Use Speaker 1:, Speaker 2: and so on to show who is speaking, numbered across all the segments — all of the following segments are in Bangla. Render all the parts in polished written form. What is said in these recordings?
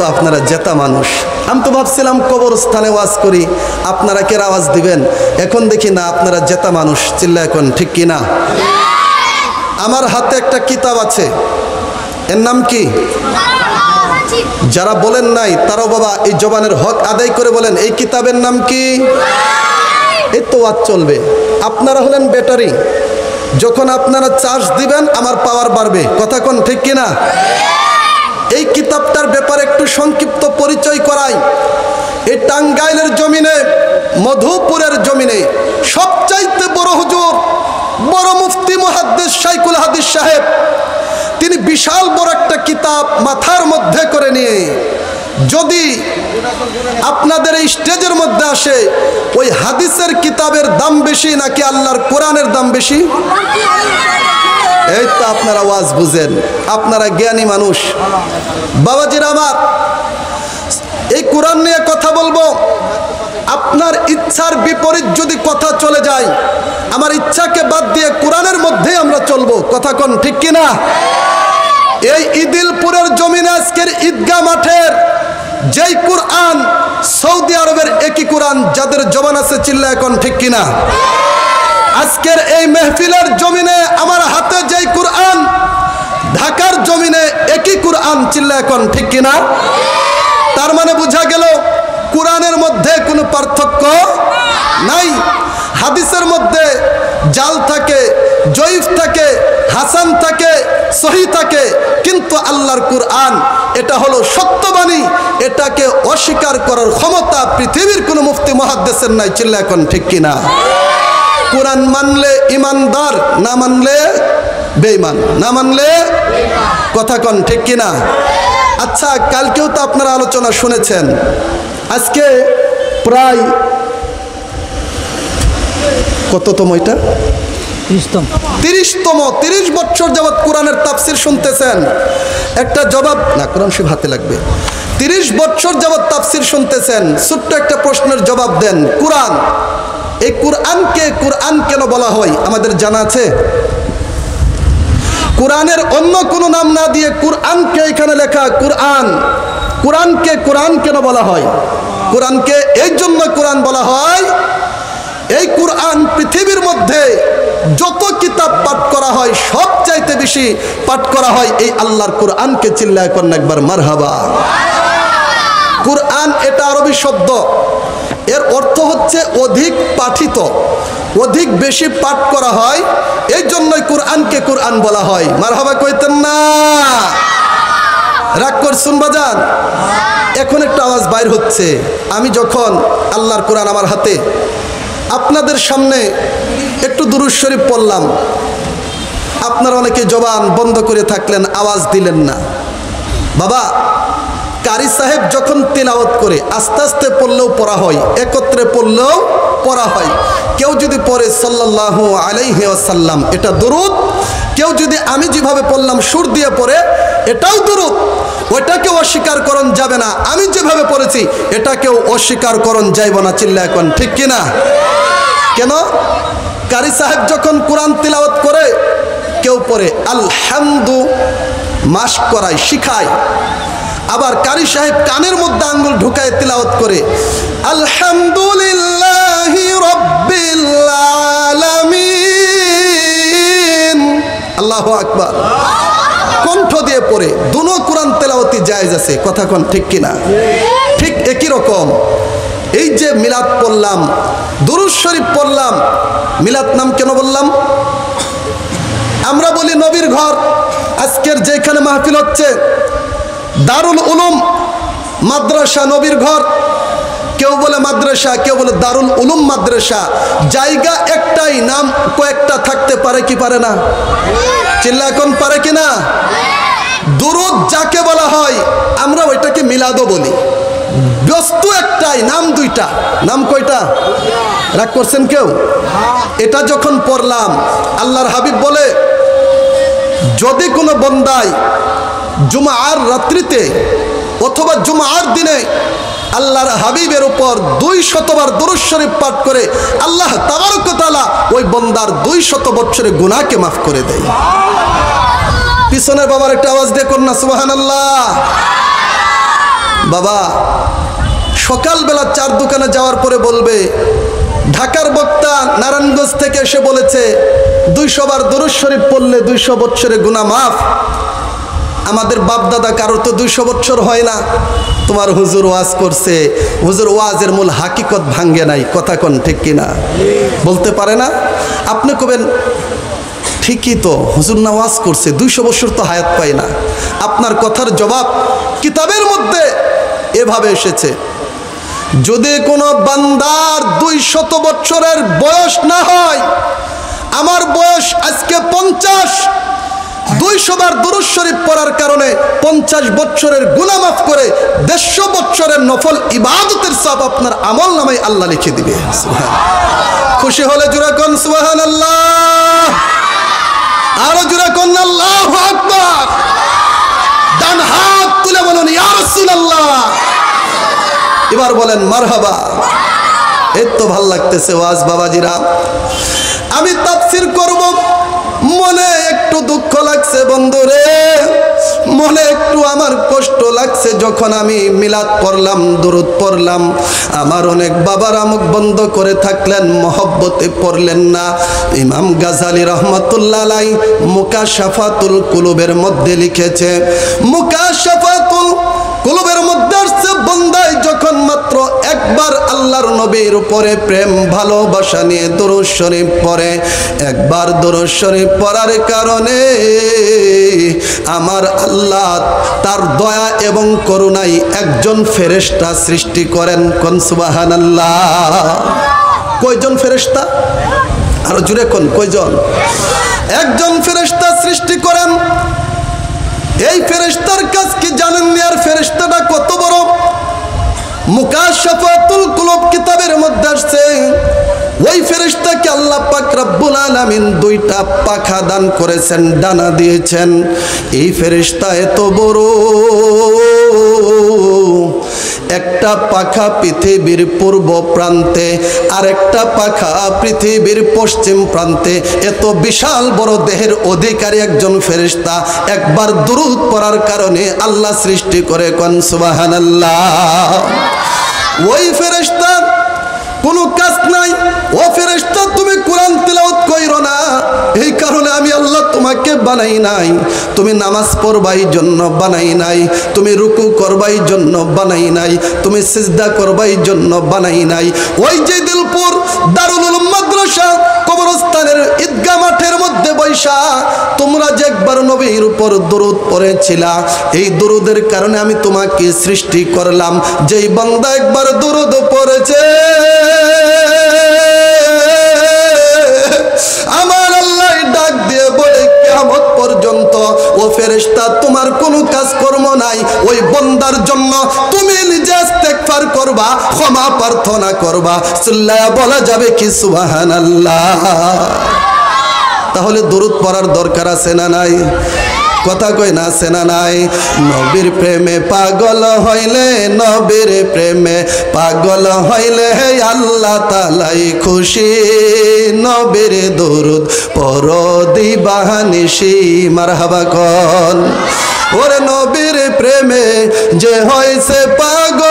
Speaker 1: তো আপনারা জেতা মানুষ। আমি তো ভাবছিলাম কবরস্থানে ওয়াজ করি, আপনারা কে আওয়াজ দিবেন। এখন দেখি না, আপনারা জেতা মানুষ। চিল্লা এখন ঠিক কি না? আমার হাতে একটা কিতাব আছে, এর নাম কি? যারা বলেন নাই তারাও বাবা এই জবানের হক আদায় করে বলেন, এই কিতাবের নাম কি? এই তো ওয়াজ চলবে। আপনারা হলেন ব্যাটারি, যখন আপনারা চার্জ দিবেন আমার পাওয়ার বাড়বে। কথা কোন ঠিক কিনা? এই কিতাবটার ব্যাপারে একটু সংক্ষিপ্ত পরিচয় করাই। এই টাঙ্গাইলের জমিনে, মধুপুরের জমিনে সবচাইতে বড় হুজুর, বড় মুফতি মুহাদ্দিস শাইখুল হাদিস সাহেব, তিনি বিশাল বড় একটা কিতাব মাথার মধ্যে করে নিয়ে যদি আপনাদের এই স্টেজের মধ্যে আসে, ওই হাদিসের কিতাবের দাম বেশি নাকি আল্লাহর কোরআনের দাম বেশি? এই তো আপনারা ওয়াজ বুঝেন, আপনারা জ্ঞানী মানুষ। বাবাজির আমার, এই কোরআন নিয়ে কথা বলবো। আপনার ইচ্ছার বিপরীত যদি কথা চলে যায়, আমার ইচ্ছাকে বাদ দিয়ে কোরআনের মধ্যেই আমরা চলবো। কথা কোন ঠিক কিনা? এই ইদিলপুরের জমিনে আজকের ঈদগাহ মাঠের যেই কোরআন, সৌদি আরবের একই কোরআন, যাদের জবান আছে চিল্লা এখন ঠিক কিনা? আজকের এই মেহফিলের জমিনে আমার হাতে যেই কোরআন, ঢাকার জমিনে একই কোরআন, চিল্লা এখন ঠিক কিনা? তার মানে বোঝা গেল কোরআনের মধ্যে কোনো পার্থক্য নাই। হাদিসের মধ্যে জাল থাকে, জয়ীফ থাকে, হাসান থাকে, সহি থাকে, কিন্তু আল্লাহর কোরআন এটা হলো সত্যবাণী। এটাকে অস্বীকার করার ক্ষমতা পৃথিবীর কোনো মুফতি মুহাদ্দিসের নাই। চিল্লা এখন ঠিক কিনা? কোরআন মানলে ইমানদার, না মানলে বেঈমান, না মানলে কথা কন ঠিক কিনা? আচ্ছা, কালকেও তো আপনারা আলোচনা শুনেছেন। আজকে প্রায় কততম এটা? 30 বছর যাবৎ কোরআনের তাফসির শুনতেছেন। একটা জবাব না, কোরআন শরীফ হাতে লাগবে। 30 বছর যাবৎ তাফসির শুনতেছেন, ছোট্ট একটা প্রশ্নের জবাব দেন। কোরআন, এই কোরআনকে কোরআন কেন বলা হয় আমাদের জানা আছে? কোরআনের অন্য কোনো নাম না দিয়ে কোরআনকে এখানে লেখা কোরআন। কোরআনকে কোরআন কেন বলা হয়? কোরআনকে এই জন্য কোরআন বলা হয়, এই কোরআন পৃথিবীর মধ্যে যত কিতাব পাঠ করা হয় সবচাইতে বেশি পাঠ করা হয় এই আল্লাহর কোরআনকে। চিল্লায় করেন একবার মারহাবা। কোরআন এটা আরবি শব্দ, এর অর্থ হচ্ছে অধিক পাঠিত, অধিক বেশি পাঠ করা হয়, এই জন্যই কোরআনকে কোরআন বলা হয়। মারহাবা কইতেন না? রাগ করছুন বাজান? এখন একটা আওয়াজ বাইর হচ্ছে। আমি যখন আল্লাহর কোরআন আমার হাতে আপনাদের সামনে একটু দুরূদ শরীফ পড়লাম, আপনারা অনেকে জবান বন্ধ করে থাকলেন, আওয়াজ দিলেন না। বাবা, কারি সাহেব যখন তিলাওয়াত করে আস্তে আস্তে পড়লেও পড়া হয়, একত্রে পড়লেও পড়া হয়। কেউ যদি পড়ে সাল্লাল্লাহু আলাইহি ওয়াসাল্লাম, এটা দুরূদ। কেউ যদি আমি যেভাবে পড়লাম সুর দিয়ে পড়ে, এটাও দুরূদ। ওইটাকেও অস্বীকার করণ যাবে না। আমি যেভাবে পড়েছি এটাকেও অস্বীকার করণ যাইব না। চিল্লা এখন ঠিক কিনা? কেন? কারি সাহেব যখন কোরআন তিলাওয়াত করে, কেউ পড়ে আলহামদু, মাস্ক করায়, শিখায়। আবার কারি সাহেব কানের মধ্যে আঙ্গুল ঢুকায় তিলাওয়াত করে আলহামদুলিল্লাহি রাব্বিল আলামিন, আল্লাহু আকবার, কণ্ঠ দিয়ে পড়ে। দুনো কোরআন তেলাওয়াতি জায়েজ আছে। কথা কোন ঠিক কিনা? ঠিক একই রকম এই যে মিলাদ পড়লাম, দুরূদ শরীফ পড়লাম, মিলাদ নাম কেন বললাম? আমরা বলি নবীর ঘর। আজকের যেখানে মাহফিল হচ্ছে দারুল উলুম মাদ্রাসা, নবীর ঘর। কেউ বলে মাদ্রাসা, কেউ বলে দারুল উলুম মাদ্রাসা। জায়গা একটাই, নাম কয়েকটা থাকতে পারে কি পারে না? চিল্লা এখন পারে কিনা? দুরূদ যাকে বলা হয় আমরা ওইটাকে মিলাদও বলি। বস্তু একটাই, নাম দুইটা। নাম কয়টা? রাগ করছেন কেউ? এটা যখন পড়লাম, আল্লাহর হাবিব বলে, যদি কোনো বন্দায় জুমার রাত্রিতে অথবা জুমার দিনে আল্লাহর হাবিবের উপর 200 বার দুরূদ শরীফ পাঠ করে, আল্লাহ তাবারক ওয়া তাআলা ওই বন্দার 200 বছরের গুনাহকে মাফ করে দেয়। পিছনের বাবার একটা আওয়াজ দিয়ে করুন না সুবহানাল্লাহ। বাবা সকালবেলা 4 দোকানে যাওয়ার পরে বলবে ঢাকার বক্তা নারায়ণগঞ্জ থেকে এসে বলেছে 200 বার দরুদ শরীফ পড়লে 200 বছরের গুনাহ মাফ। আমাদের বাপ দাদা কারোর তো 200 বছর হয় না। তোমার হুজুর ওয়াজ করছে, হুজুর ওয়াজের মূল হাকিকত ভাঙ্গে নাই, কথা কোন ঠিক কিনা বলতে পারে না। আপনি কবেন ঠিকই তো, হুজুর না ওয়াজ করছে 200 বছর তো হায়াত পায় না। আপনার কথার জবাব কিতাবের মধ্যে এভাবে এসেছে, যদি কোনো বান্দার 200 বছরের বয়স না হয়, আমার বয়স আজকে 50, 200 বার দরুদ শরীফ পড়ার কারণে 50 বছরের গুনাহ মাফ করে 150 বছরের নফল ইবাদতের সওয়াব আপনার আমল নামায় আল্লাহ লিখে দিবে। খুশি হলে জোরে কোন সুবহানাল্লাহ, আরো জোরে কোন আল্লাহু আকবার। ডান হাত তুলে বলুন ইয়া রাসূলুল্লাহ, এবার বলেন মারহাবা। এই তো ভাল লাগতেছে ওয়াজ বাবাজিরা। আমি তাফসীর করব, মনে একটু দুঃখ লাগছে বন্ধুরে, মনে একটু আমার কষ্ট লাগছে। যখন আমি মিলাদ পড়লাম, দুরুদ পড়লাম, আমার অনেক বাবারা মুখ বন্ধ করে থাকলেন, মহব্বতে পড়লেন না। ইমাম গাজালি রহমাতুল্লাহ আলাইহি মুকাশাফাতুল কুলুবের মধ্যে লিখেছে, মুকাশাফাতুল কুলুবের মধ্যে আসছে, বান্দায় যখন মাত্র একবার আল্লাহর নবীর উপরে প্রেম ভালোবাসা নিয়ে দরুদ শরীফ পড়ে, একবার দরুদ শরীফ পড়ার কারণে আমার আল্লাহ তার দয়া এবং করুণায় একজন ফেরেশতা সৃষ্টি করেন। কোন সুবহানাল্লাহ। কয়জন ফেরেশতা? আরো জোরে কোন কয়জন? একজন ফেরেশতা সৃষ্টি করেন। এই ফেরেশতার কাজ কি জানেন? আর ফেরেশতাটা কত বড়? মুকাশাফাতুল কুলুব কিতাবের মধ্যে আসছে, ওই ফেরেশতাকে আল্লাহ পাক রব্বুল আলামিন 2টা পাখা দান করেছেন, ডানা দিয়েছেন। এই ফেরেশতা এত বড়, একটা পাখা পৃথিবীর পূর্ব প্রান্তে, আর একটা পাখা পৃথিবীর পশ্চিম প্রান্তে। এত বিশাল বড় দেহের অধিকারী একজন ফেরেশতা একবার দুরূদ পড়ার কারণে আল্লাহ সৃষ্টি করে। কোন সুবহানাল্লাহ। ওই ফেরেশতা কোনো কাজ নাই। ও ফেরেশতা তুমি কোরআন তিলাওয়াত কইরো না, এই কারণে আমি আল্লাহ তোমাকে বানাই নাই। তুমি নামাজ পড়বাই জন্য বানাই নাই, তুমি রুকু করবাই জন্য বানাই নাই, তুমি সিজদা করবাই জন্য বানাই নাই। ওই যে দিলপুর দারুল উলুম মাদ্রাসা কবরস্থানের ঈদগাহ মাঠের মধ্যে বৈশা তোমরা যে একবার নবীর উপর দরুদ পড়েছিলা, এই দরুদের কারণে আমি তোমাকে সৃষ্টি করলাম। যেই বান্দা একবার দরুদ পড়েছে, আমার আল্লাহ ডাক দিয়ে বলে কিয়ামত পর্যন্ত ও ফেরেশতা তোমার কোনো কাজ কর্ম নাই, ওই বান্দার জন্য তুমি নিজে ইস্তেগফার করবা, ক্ষমা প্রার্থনা করবা। চিল্লায়া বলা যাবে কি সুবহানাল্লাহ। তাহলে দরুদ পড়ার দরকার আছে না নাই? কথা কই না, আছে না নাই? নবীর প্রেমে পাগল হইলে, নবীর প্রেমে পাগল হইলে আল্লাহ তাআলাই খুশি। নবীর দরুদ পড়ো দিবানিশি, মারহাবা কোন। ওরে নবীর প্রেমে যে হইছে পাগল,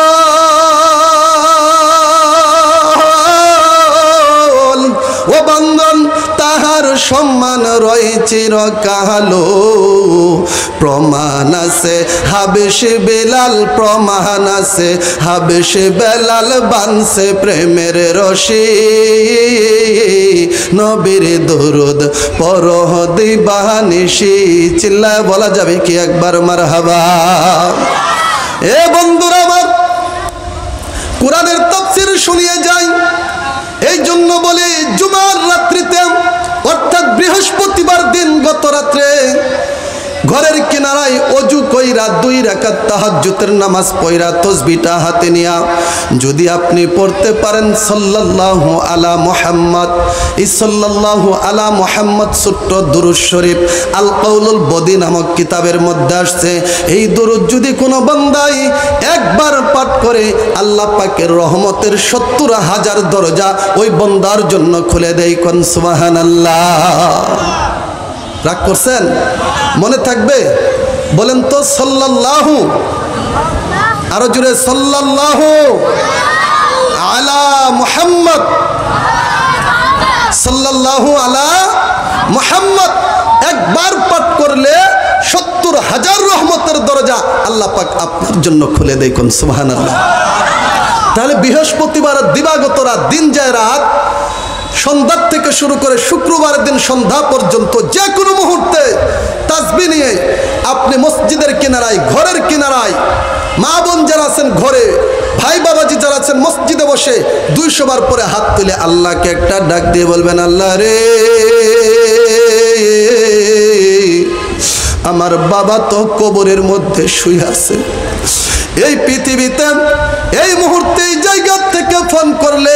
Speaker 1: ও বন্ধন তাহার সম্মান রয় চিরকালো। প্রমাণ আছে হাবেশ বেলাল, প্রমাণ আছে হাবেশ বেলাল বানছে প্রেমের রশি। নবীর দরুদ পড়হ দিবানিশি। চিল্লায় বলা যাবে কি একবার মারহাবা। এ বন্ধুরা আমার, কোরআনের তাফসীর শুনিয়ে যাই। এই জন্য বলি জুমার রাত্রিতে, অর্থাৎ বৃহস্পতিবার দিন গত রাত্রে ঘরের কিনারায় অজু কইরা 2 রাকাত তাহাজ্জুদের নামাজ পড়া তাসবিহটা হাতে নিয়া যদি আপনি পড়তে পারেন সাল্লাল্লাহু আলা মুহাম্মদ, এই সাল্লাল্লাহু আলা মুহাম্মদ ছোট্ট দুরূদ শরীফ আল কাউলুল বদী নামক কিতাবের মধ্যে আসছে। এই দুরূদ যদি কোনো বান্দাই একবার পাঠ করে, আল্লাহ পাকের রহমতের 70,000 দরজা ওই বান্দার জন্য খুলে দেয়। কোন সুবহানাল্লাহ। রাগ করছেন? মনে থাকবে? বলেন তো সাল্লাল্লাহু। আরো জোরে সাল্লাল্লাহু আলা মুহাম্মদ, সাল্লাল্লাহু আলা মুহাম্মদ। একবার পাঠ করলে ৭০,০০০ রহমতের দরজা আল্লাহ পাক আপনার জন্য খুলে দেয়। কোন সুবহানাল্লাহ। তাহলে বৃহস্পতিবার দিবাগত রাত, দিন যায় রাত, সন্ধ্যার থেকে শুরু করে শুক্রবারের দিন সন্ধ্যা পর্যন্ত যে কোনো মুহূর্তে তাসবিহ নিয়ে আপনি মসজিদের কিনারায়, ঘরের কিনারায়, মা বোন যারা আছেন ঘরে, ভাই বাবাজি যারা আছেন মসজিদে বসে 200 বার পরে হাত তুলে আল্লাহকে একটা ডাক দিয়ে বলবেন, আল্লাহ রে, আমার বাবা তো কবরের মধ্যে শুয়ে আছে। এই পৃথিবীতে এই মুহূর্তে এই জায়গা থেকে ফোন করলে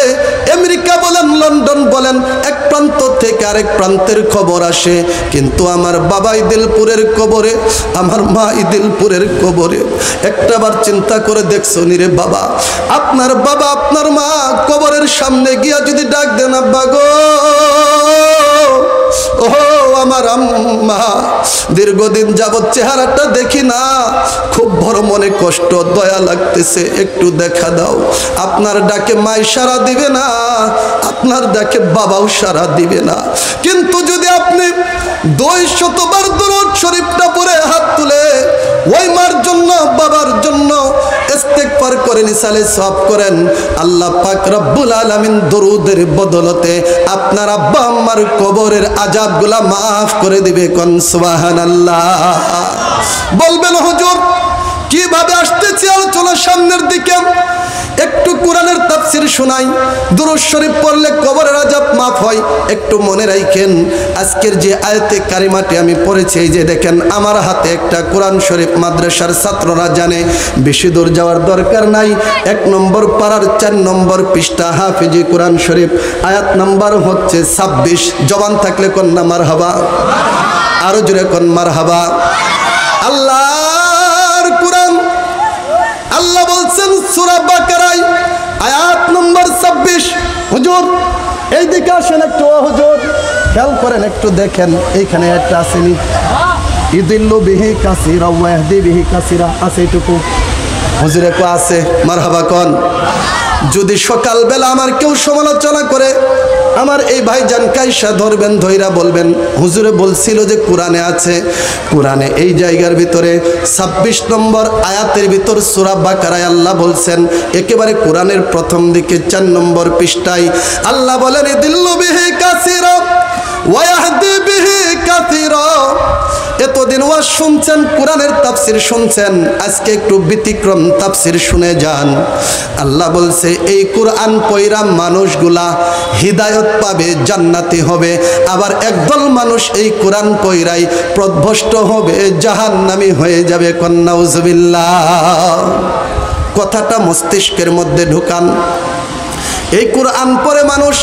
Speaker 1: আমেরিকা বলেন, লন্ডন বলেন, এক প্রান্ত থেকে আরেক প্রান্তের খবর আসে, কিন্তু আমার বাবা ইদিলপুরের কবরে, আমার মা ইদিলপুরের কবরে। একটাবার চিন্তা করে দেখছো নি রে বাবা, আপনার বাবা আপনার মা কবরের সামনে গিয়া যদি ডাক দেন, আব্বা গো, ও আমার আম্মা, দীর্ঘদিন যাবত চেহারাটা দেখি না, খুব বড় মনে কষ্ট, দয়া লাগতেছে, একটু দেখা দাও। আপনার ডাকে মাই সারা দিবে না, আপনার ডাকে বাবাও সারা দিবে না। কিন্তু যদি আপনি 200 বার দুরূদ শরীফটা পড়ে হাত তুলে ওই মার জন্য, বাবার জন্য ইস্তেগফার করেন, ইসালে সওয়াব করেন, আল্লাহ পাক রব্বুল আলামিন দরুদের বদলতে আপনার আব্বা আম্মার কবরের আযাবগুলা মাফ করে দিবে। কোন সুবহানাল্লাহ। বলবেন হুজুর কিভাবে আসতেছি আলোচনা সামনের দিকে, একটু কোরআনের তাফসীর শোনাই। দুরূদ শরীফ পড়লে কবরের আযাব মাফ হয়। একটু মনে রাখেন, আজকের যে আয়াতে কারিমাটি আমি পড়েছি, এই যে দেখেন আমার হাতে একটা কোরআন শরীফ, মাদ্রাসার ছাত্ররা জানে, বেশি দূর যাওয়ার দরকার নাই। 1 নম্বর পারার 4 নম্বর পৃষ্ঠা, হাফিজি কোরআন শরীফ, আয়াত নাম্বার হচ্ছে 26। জবান থাকলে কোন না মারহাবা, আরো জোরে কোন মারহাবা। আল্লাহর কোরআন, আল্লাহ বলছেন সূরা বাকারায় আয়াত নম্বর 26। হুজুর এই দিকে আসেন একটু, হুজুর খেয়াল করেন, একটু দেখেন, এইখানে একটা আসেনি, ইদিল্লু বিহি কাসীরা ওয়া ইয়াহদি বিহি কাসীরা, আছে এটুকু হুজুরে কো আছে, মারহাবা কোন। যদি সকালবেলা আমার কেউ সমালোচনা করে, আমার এই ভাইজান কাইসা ধরবেন, ধইরা বলবেন হুজুরে বলছিল যে কোরআনে আছে। কোরআনে এই জায়গার ভিতরে 26 নম্বর আয়াতের ভিতর সূরা বাকারায় আল্লাহ বলছেন, একেবারে কোরআনের প্রথম দিকে 4 নম্বর পৃষ্ঠায় আল্লাহ বলেন, ইদিল্লু বিহি কাসীরা ওয়া ইয়াহদি বিহি কাসীরা। এতদিন ওয়াজ শুনছেন, কোরআনের তাফসীর শুনছেন, আজকে একটু ব্যতিক্রম তাফসীর শুনে যান। আল্লাহ বলছে এই কোরআন পয়রা মানুষগুলা হিদায়াত পাবে, জান্নাতি হবে। আবার একদল মানুষ এই কোরআন পয়রাই পথভ্রষ্ট হবে, জাহান্নামী হয়ে যাবে। কোন নাউজুবিল্লাহ। কথাটা মস্তিষ্কের মধ্যে ঢুকান। এই কোরআন পড়ে মানুষ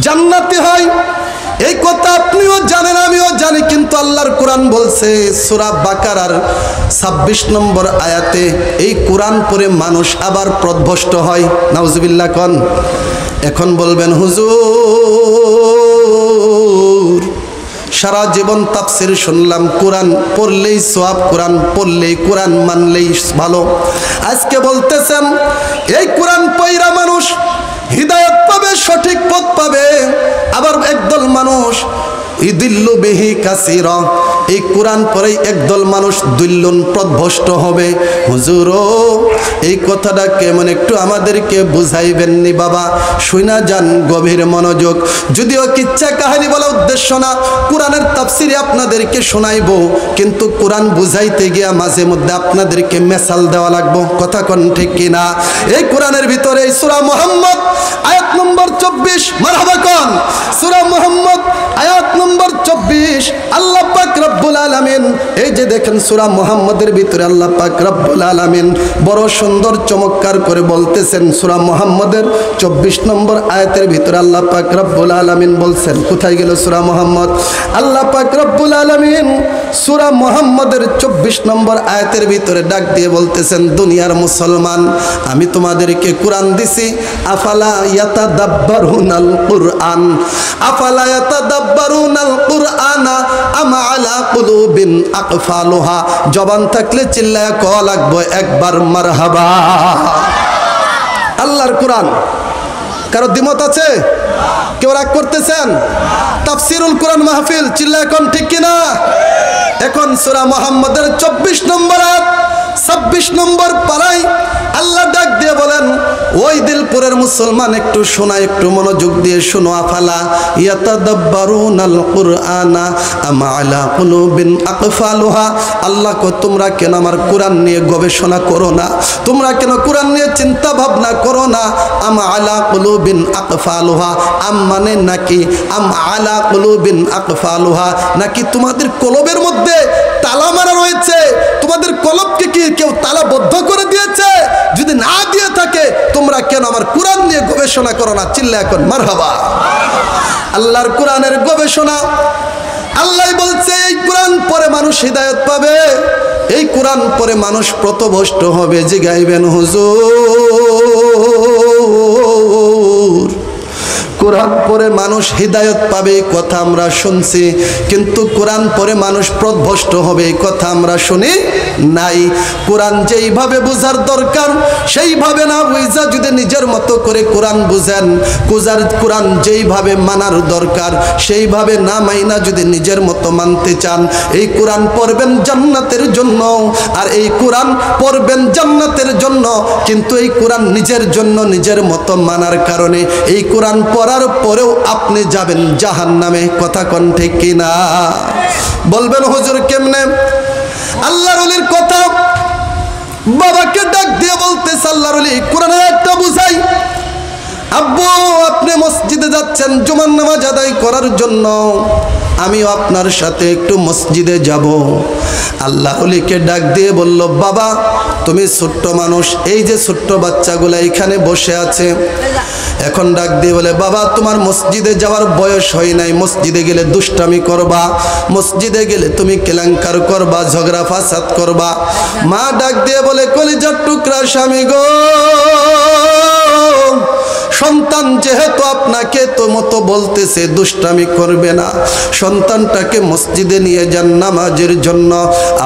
Speaker 1: জান্নাতি হয়, এই কথা আপনিও জানেন, আমিও জানি, কিন্তু আল্লাহর কোরআন বলছে সূরা বাকারার 26 নম্বর আয়াতে এই কোরআন পড়ে মানুষ আবার পথভ্রষ্ট হয়। নাউজুবিল্লাহ কোন। এখন বলবেন হুজুর সারা জীবন তাফসীর শুনলাম, কোরআন পড়লেই সওয়াব, কোরআন পড়লেই, কোরআন মানলেই ভালো। আজকে বলতেছেন এই কোরআন পয়রা মানুষ হিদায়াত পাবে, সঠিক পথ পাবে। আবার একদল মানুষ ইদিল্লু বিহি কাসীরা, এই কোরআন পড়েই একদল মানুষ দুল্লুন, পথভ্রষ্ট হবে। হুজুর এই কথাটা কেমন একটু আমাদেরকে বুঝাইবেন নি বাবা? শুনা যান গভীর মনোযোগ। যদিও কিচ্ছা কাহিনী বলা উদ্দেশ্য না, কোরআনের তাফসীরে আপনাদেরকে শোনাইবো, কিন্তু কোরআন বুঝাইতে গিয়া মাঝে মধ্যে আপনাদেরকে মেসাল দেওয়া লাগবো। কথা কোন ঠিক কিনা? এই কোরআনের ভিতরে এই সূরা মুহাম্মদ আয়াত নম্বর 24, মারহাবা কোন। সূরা মুহাম্মদ আয়াত নম্বর 24 আল্লাহ পাক রব্বুল আলামিন, এই যে দেখেন সূরা মুহাম্মদের ভিতরে আল্লাহ পাক রব্বুল আলামিন বড় সুন্দর চমৎকার করে বলতেছেন। সূরা মুহাম্মদের 24 নম্বর আয়াতের ভিতরে আল্লাহ পাক রব্বুল আলামিন বলছেন, কোথায় গেল সূরা মুহাম্মদ? আল্লাহ পাক রব্বুল আলামিন সূরা মুহাম্মদের 24 নম্বর আয়াতের ভিতরে ডাক দিয়ে বলতেছেন, দুনিয়ার মুসলমান, আমি তোমাদেরকে কোরআন দিছি, আফালা ইয়াতাদাব্বারুনাল কুরআন, আফালা ইয়াতাদাব্বারুনা ইয়াত্তাদাব্বারুনাল কুরআনা আম আলা কুলুবিন আকফালুহা। জবান থাকলে চিল্লায়া কওয়া লাগবে একবার মারহাবা। আল্লাহর কোরআন কারো দ্বিমত আছে? কেউ রাগ করতেছেন? তাফসিরুল কোরআন মাহফিল, চিল্লায়া কোন ঠিক কিনা? এখন সূরা মুহাম্মদের 24 নম্বর আয়াত 26 নম্বর পারায় আল্লাহ ডাক দিয়ে বলেন, ওই দিলপুরের মুসলমান একটু শোনা, একটু মনোযোগ দিয়ে শোনো। আফালা ইয়াতাদাব্বারুনাল কুরআনা আম আলা কুলুবিন আকফালুহা। আল্লাহ কো তোমরা কেন আমার কোরআন নিয়ে গবেষণা করো না? তোমরা কেন কোরআন নিয়ে চিন্তা ভাবনা করো না? আম আলা কুলুবিন আকফালুহা, আম মানে নাকি, আম আলা কুলুবিন আকফালুহা, নাকি তোমাদের কলবের মধ্যে তালা মারা রয়েছে? তোমাদের কলবকে কি কেউ তালাবদ্ধ করে দিয়েছে? যদি না দিয়ে থাকে তোমরা কেন আমার কোরআন নিয়ে গবেষণা করো না? চিল্লা এখন মারহাবা। আল্লাহর কোরআনের গবেষণা, আল্লাহ বলছে এই কোরআন পরে মানুষ হিদায়াত পাবে, এই কোরআন পরে মানুষ পথভ্রষ্ট হবে। জিগাইবেন হুজুর কোরআন পরে মানুষ হিদায়ত পাবে এই কথা আমরা শুনছি, কিন্তু কোরআন পরে মানুষ পথভ্রষ্ট হবে এই কথা আমরা শুনি নাই। কোরআন যেইভাবে বোঝার দরকার সেইভাবে না বুঝা যদি নিজের মতো করে কোরআন বুঝেন, কোরআন যেইভাবে মানার দরকার সেইভাবে না মাইনা যদি নিজের মতো মানতে চান, এই কোরআন পড়বেন জান্নাতের জন্য, আর এই কোরআন পড়বেন জান্নাতের জন্য, কিন্তু এই কোরআন নিজের জন্য নিজের মতো মানার কারণে এই কোরআন পড়ার পরেও আপনি যাবেন জাহান্নামে। কথা কোন ঠিক কিনা? বলবেন হুজুর কেমনে? আল্লাহর ওলির কথা বাবাকে ডাক দিয়ে বলতেছে, আল্লাহর ওলি কোরআনের একটা বুঝাই। আব্বু আপনি মসজিদে যাচ্ছেন জুমার নামাজ আদায় করার জন্য, আমিও আপনার সাথে একটু মসজিদে যাব। আল্লাহ ওলিকে ডাক দিয়ে বলল, বাবা তুমি ছোট্ট মানুষ, এই যে ছোট্ট বাচ্চাগুলো এখানে বসে আছে, এখন ডাক দিয়ে বলে, বাবা তোমার মসজিদে যাওয়ার বয়স হয় নাই, মসজিদে গেলে দুষ্টামি করবা, মসজিদে গেলে তুমি কেলেঙ্কার করবা, ঝগড়া ফাসাদ করবা। মা ডাক দিয়ে বলে, কলিজার টুকরা স্বামী গো, সন্তান যেহেতু আপনাকে তো মতো বলতেছে দুষ্টামি করবে না, সন্তানটাকে মসজিদে নিয়ে যান নামাজের জন্য।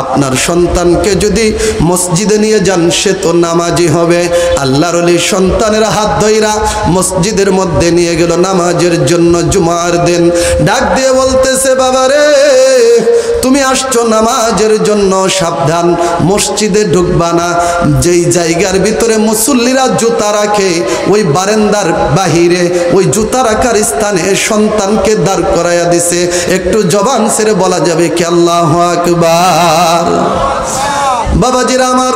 Speaker 1: আপনার সন্তানকে যদি মসজিদে নিয়ে যান সে তো নামাজি হবে। আল্লাহর ওলি সন্তানের হাত ধইরা মসজিদের মধ্যে নিয়ে গেল নামাজের জন্য জুমার দিন। ডাক দিয়ে বলতেছে, বাবা রে তুমি আসছো নামাজের জন্য, সাবধান মসজিদে ঢুকবা না। যেই জায়গার ভিতরে মুসল্লিরা জুতা রাখে ওই বারান্দার বাহিরে ওই জুতা রাখার স্থানে সন্তানকে দাঁড় করাইয়া দিছে। একটু জবান ছেড়ে বলা যাবে কি আল্লাহু আকবার? বাবাজিরা আমার,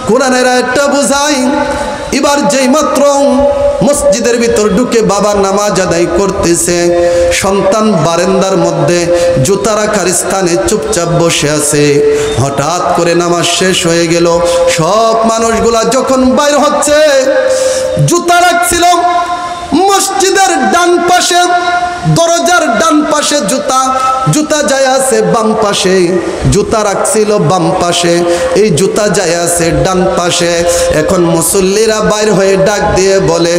Speaker 1: কোরআনের একটা বুঝাই। এবার যেই মাত্র মসজিদের ভিতর ঢুকে বাবা নামাজ আদায় করতেছে, সন্তান বারান্দার মধ্যে জুতা রাখার স্থানে চুপচাপ বসে আছে। হঠাৎ করে নামাজ শেষ হয়ে গেল, সব মানুষগুলা যখন বাইর হচ্ছে, জুতা রাখছিল মসজিদের ডান পাশে, দরজার ডান পাশে জুতা যায় আছে বাম পাশে, জুতা রাখছিল বাম পাশে, এই জুতা যায় আছে ডান পাশে। এখন মুসল্লিরা বাইর হয়ে ডাক দিয়ে বলে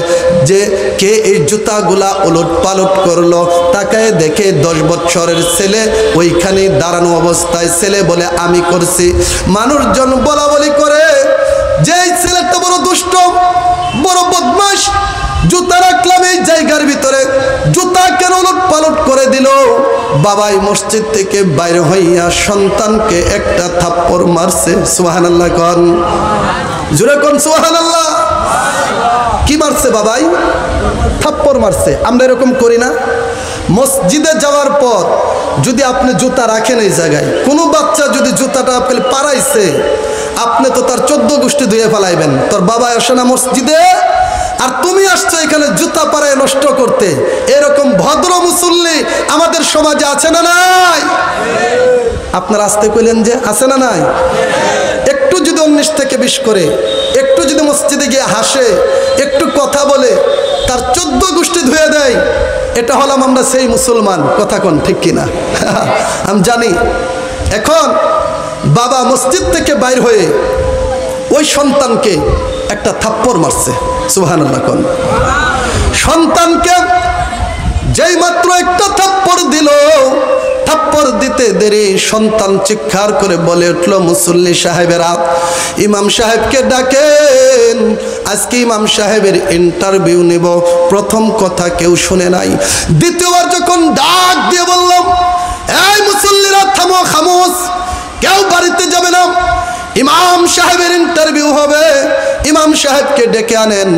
Speaker 1: যে কে এই জুতাগুলা উলট পালট করলো? তাকায় দেখে 10 বছরের ছেলে ওইখানে দাঁড়ানো অবস্থায়, ছেলে বলে আমি করছি। মানুষজন বলা বলি করে যে এই ছেলেটা বড় দুষ্ট, বড় বদমাশ, জুতা রাখলাম এই জায়গার ভিতরে, জুতা কেন উলট পালট করে দিল? বাবাই মসজিদ থেকে বাইরে হইয়া সন্তানকে একটা থাপ্পড় মারছে। সুবহানাল্লাহ কোন, জোরে কোন সুবহানাল্লাহ। কি মারছে বাবাই? থাপ্পড় মারছে। আমরা এরকম করি না? মসজিদে যাওয়ার পর যদি আপনি জুতা রাখেন এই জায়গায়, কোনো বাচ্চা যদি জুতাটা আপনি পাড়াইছে, আপনি তো তার 14 গোষ্ঠী ধুয়ে ফেলাইবেন। তোর বাবা আসে না মসজিদে, আর তুমি আসছো এখানে জুতা পাড়ায় নষ্ট করতে। এরকম ভদ্র মুসল্লি আমাদের সমাজে আছে না নাই? আপনারা আসতে কইলেন যে আছে না নাই? একটু যদি 19 থেকে 20 করে, একটু যদি মসজিদে গিয়ে হাসে, একটু কথা বলে, তার 14 গোষ্ঠী ধুয়ে দেয়, এটা হলাম আমরা সেই মুসলমান। কথা কোন ঠিক কিনা? আমি জানি। এখন বাবা মসজিদ থেকে বাইর হয়ে ওই সন্তানকে একটা থাপ্পড় মারছে। সুবহানাল্লাহ কোন। সন্তানকে যেই মাত্র একটা থাপ্পড় দিল, থাপ্পড় দিতে দেরি সন্তান চিৎকার করে বলে উঠল, মুসল্লি সাহেবেরা ইমাম সাহেবকে ডাকেন, আজকে ইমাম সাহেবের ইন্টারভিউ নেব। প্রথম কথা কেউ শুনে নাই। দ্বিতীয়বার যখন ডাক দিয়ে বললাম, এই মুসল্লিরা থামো, খামোশ, কেউ বাড়িতে যাবে না, ইমাম সাহেবের ইন্টারভিউ হবে, ইমাম সাহেবকে ডেকে আনেন।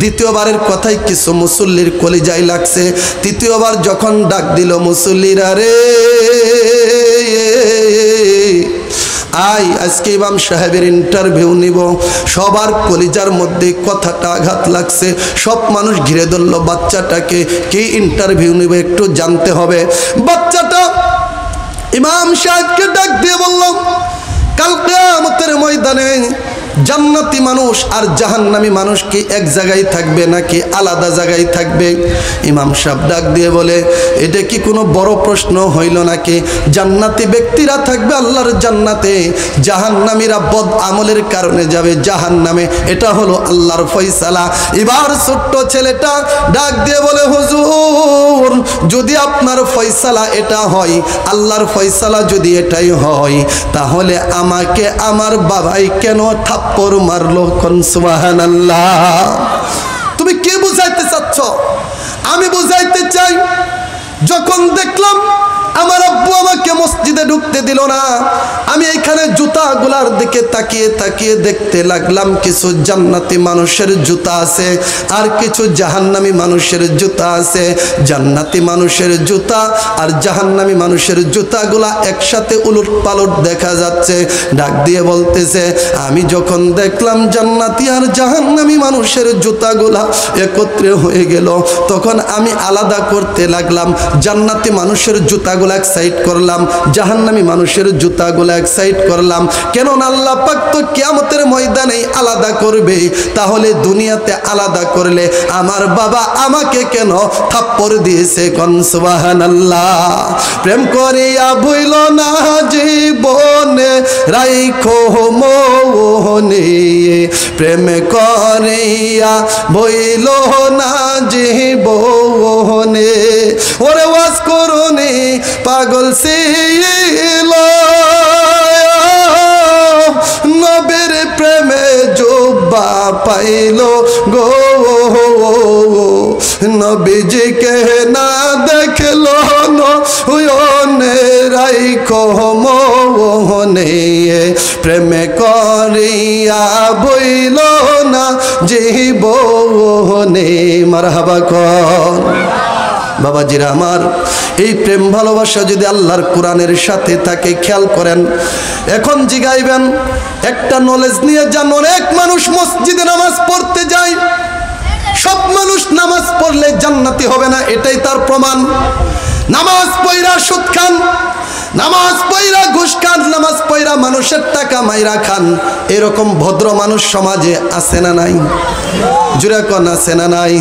Speaker 1: দ্বিতীয়বারের কথাই কিছু মুসল্লির কলিজায় লাগছে। তৃতীয়বার যখন ডাক দিল, মুসল্লিরা রে আই, আজকে ইমাম সাহেবের ইন্টারভিউ নিব। সবার কলিজার মধ্যে কথাটা আঘাত লাগছে। সব মানুষ ঘিরে ধরল বাচ্চাটাকে। কি ইন্টারভিউ নিব একটু জানতে হবে। বাচ্চাটা ইমাম সাহেবকে ডাক দিয়ে বলল, কাল কিয়ামতের ময়দানে জান্নাতি মানুষ আর জাহান্নামী মানুষ কি এক জায়গায় থাকবে নাকি আলাদা জায়গায় থাকবে? ইমাম সাহেব ডাক দিয়ে বলে, এটা কি কোনো বড় প্রশ্ন হইল নাকি? জান্নাতি ব্যক্তিরা থাকবে আল্লাহর জান্নাতে, জাহান্নামীরা বদ আমলের কারণে যাবে জাহান্নামে। এটা হলো আল্লাহর ফয়সালা। এবার ছোট্ট ছেলেটা ডাক দিয়ে বলে, হুজুর যদি আপনার ফয়সালা এটা হয়, আল্লাহর ফয়সালা যদি এটাই হয়, তাহলে আমাকে আমার বাবাই কেন থাপ্পড় মারলো? কোন সুবহানাল্লাহ। তুমি কি বুঝাইতে চাচ্ছ? আমি বুঝাইতে চাই, যখন দেখলাম আমার আব্বু আমাকে মসজিদে ঢুকতে দিল না, আমি এখানে জুতাগুলার দিকে তাকিয়ে তাকিয়ে দেখতে লাগলাম কিছু জান্নাতি মানুষের জুতা আছে আর কিছু জাহান্নামী মানুষের জুতা আছে। জান্নাতি মানুষের জুতা আর জাহান্নামী মানুষের জুতাগুলা একসাথে উলট পালট দেখা যাচ্ছে। ডাক দিয়ে বলতেছে, আমি যখন দেখলাম জান্নাতি আর জাহান্নামী মানুষের জুতাগুলা একত্রে হয়ে গেল, তখন আমি আলাদা করতে লাগলাম। জান্নাতি মানুষের জুতাগুলা এক সাইড করলাম, জাহান্নামী মানুষের জুতাগুলা এক সাইড করলাম। কেন আল্লাহ পাক তো কিয়ামতের ময়দানে আলাদা করবে, তাহলে দুনিয়াতে আলাদা করলে আমার বাবা আমাকে কেন থাপ্পড় দিয়েছে? কোন সুবহানাল্লাহ। প্রেম করিয়া ভুইল না জীবনে রাইখো মনে, প্রেম করিয়া ভুইল না জীবনে। ওরে ওয়াজ করুনি পাগল ছিল, নবীর প্রেমে জুব্বা পাইল গো, নবীজিকে না দেখল নয়নে রাইখো মনে, প্রেমে করিয়া বইল না জীবনে। মারহাবা কর। বাবাজিরা আমার, এই প্রেম ভালোবাসা যদি আল্লাহর কোরআনের সাথে থাকে, খেয়াল করেন, এখন জিগাইবেন একটা নলেজ নিয়ে যান। অনেক মানুষ মসজিদে নামাজ পড়তে যায়, সব মানুষ নামাজ পড়লে জান্নাতি হবে না, এটাই তার প্রমাণ। নামাজ পয়রা সুদ খান, নামাজ পয়রা ঘুষ খান, নামাজ পয়রা মানুষের টাকা মাইরা খান, এরকম ভদ্র মানুষ সমাজে আছে না নাই? জুড়ে কোন আছে না নাই?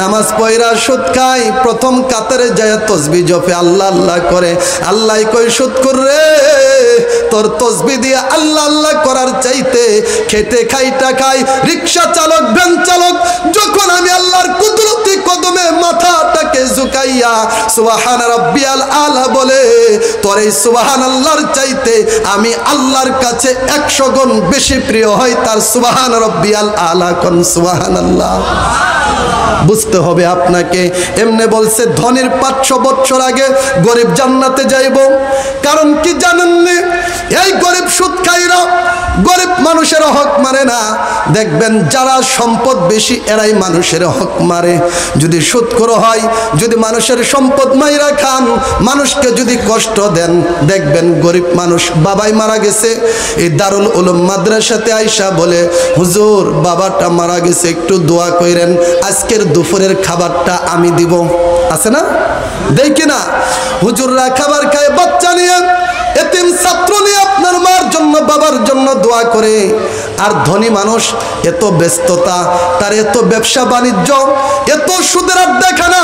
Speaker 1: নামাজ পয়রা সুদ খায়, প্রথম কাতারে যায় তসবি জপে, আল্লাহ আল্লাহ করে। আল্লাহ কই সুদ কর রে, তোর তসবি দিয়ে আল্লাহ আল্লাহ করার চাইতে খেটে খাইটা খাই রিক্সা চালক, ভ্যান চালক, যখন আমি আল্লাহর কুদরতি কদমে মাথাটাকে ঝুঁকাইয়া সুবহান রাব্বিয়াল আলা বলে, তোর এই সুবহানাল্লাহর চাইতে আমি আল্লাহর কাছে 100 গুণ বেশি প্রিয় হয় তার সুবহান রাব্বিয়াল আলা। কোন সুবহানাল্লাহ। বুঝতে হবে আপনাকে। এমনি বলছে ধনীর 500 বছর আগে গরিব জান্নাতে যাইব। কারণ কি জানেন না? এই গরিব সুদ খাইরা গরিব মানুষের হক মারে না। দেখবেন যারা সম্পদ বেশি এরাই মানুষের হক মারে। যদি সুদখোর হয়, যদি মানুষের সম্পদ মাইরা খান, মানুষকে যদি কষ্ট দেন, দেখবেন গরিব মানুষ বাবাই মারা গেছে, এই দারুল উলুম মাদ্রাসাতে আইসা বলে, হুজুর বাবাটা মারা গেছে, একটু দোয়া কইরেন, আজকের দুপুরের খাবারটা আমি দিব। আছে না? দেখি না হুজুররা খাবার খায় বাচ্চা নিয়ে, এতিম ছাত্র নিয়ে আপনার মার জন্য বাবার জন্য দোয়া করে। আর ধনী মানুষ এত ব্যস্ততা, তার এত ব্যবসা বাণিজ্য, এত সুদের আড্ডাখানা,